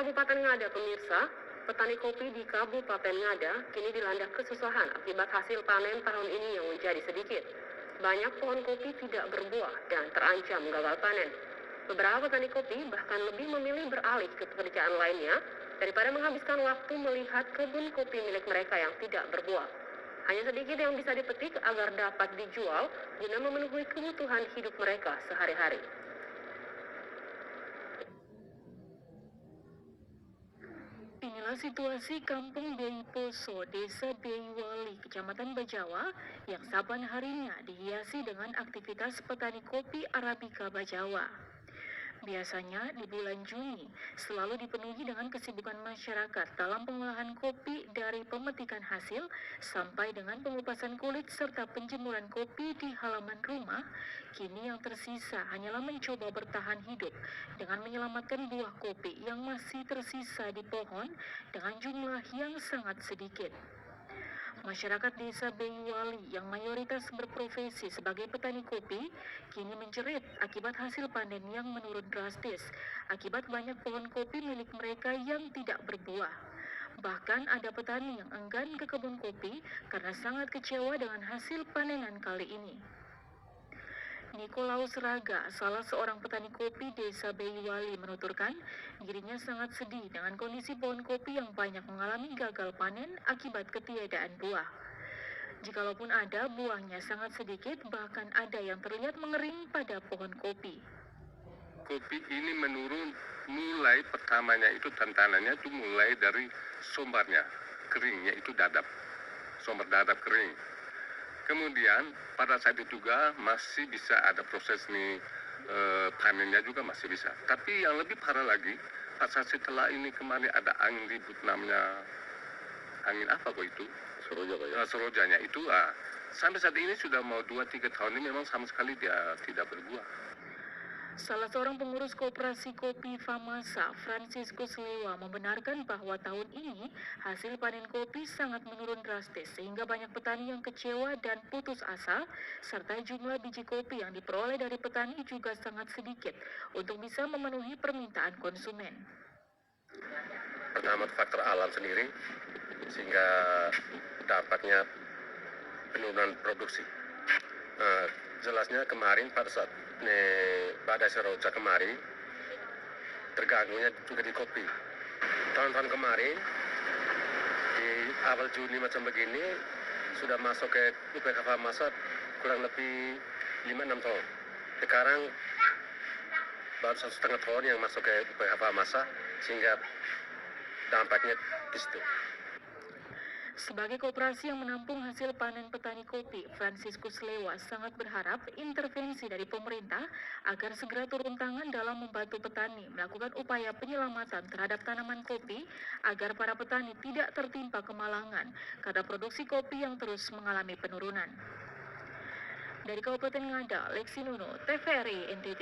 Kabupaten Ngada, pemirsa, petani kopi di Kabupaten Ngada kini dilanda kesusahan akibat hasil panen tahun ini yang menjadi sedikit. Banyak pohon kopi tidak berbuah dan terancam gagal panen. Beberapa petani kopi bahkan lebih memilih beralih ke pekerjaan lainnya daripada menghabiskan waktu melihat kebun kopi milik mereka yang tidak berbuah. Hanya sedikit yang bisa dipetik agar dapat dijual guna memenuhi kebutuhan hidup mereka sehari-hari. Inilah situasi Kampung Beyi Poso, Desa Beyi Wali, Kecamatan Bajawa, yang saban harinya dihiasi dengan aktivitas petani kopi Arabica Bajawa. Biasanya di bulan Juni selalu dipenuhi dengan kesibukan masyarakat dalam pengolahan kopi dari pemetikan hasil sampai dengan pengupasan kulit serta penjemuran kopi di halaman rumah. Kini yang tersisa hanyalah mencoba bertahan hidup dengan menyelamatkan buah kopi yang masih tersisa di pohon dengan jumlah yang sangat sedikit. Masyarakat desa Beyiwali yang mayoritas berprofesi sebagai petani kopi kini menjerit akibat hasil panen yang menurun drastis akibat banyak pohon kopi milik mereka yang tidak berbuah. Bahkan ada petani yang enggan ke kebun kopi karena sangat kecewa dengan hasil panenan kali ini. Nikolaus Raga, salah seorang petani kopi desa Beyiwali, menuturkan dirinya sangat sedih dengan kondisi pohon kopi yang banyak mengalami gagal panen akibat ketiadaan buah. Jikalaupun ada, buahnya sangat sedikit, bahkan ada yang terlihat mengering pada pohon kopi. Kopi ini menurun mulai pertamanya itu tantanannya itu mulai dari sumbernya, keringnya itu dadap, sumber dadap kering. Kemudian pada saat itu juga masih bisa ada proses nih panennya juga masih bisa. Tapi yang lebih parah lagi, pas setelah ini kemarin ada angin ribut namanya angin apa kok itu? Seroja Pak ya? Serojanya itu sampai saat ini sudah mau 2-3 tahun ini memang sama sekali dia tidak berbuah. Salah seorang pengurus koperasi kopi Famasa, Franciscus Lewa, membenarkan bahwa tahun ini hasil panen kopi sangat menurun drastis sehingga banyak petani yang kecewa dan putus asa, serta jumlah biji kopi yang diperoleh dari petani juga sangat sedikit untuk bisa memenuhi permintaan konsumen. Pertama faktor alam sendiri sehingga dampaknya penurunan produksi. Jelasnya kemarin pada saat badai Seroja kemarin terganggunya juga di kopi. Tahun-tahun kemarin di awal Juni macam begini sudah masuk ke UPK Famasa kurang lebih 5-6 tahun. Sekarang baru 1,5 tahun yang masuk ke UPK Famasa sehingga dampaknya di situ. Sebagai koperasi yang menampung hasil panen petani kopi, Franciscus Lewa sangat berharap intervensi dari pemerintah agar segera turun tangan dalam membantu petani melakukan upaya penyelamatan terhadap tanaman kopi agar para petani tidak tertimpa kemalangan karena produksi kopi yang terus mengalami penurunan. Dari Kabupaten Ngada, Lexi Nuno, TVRI NTT.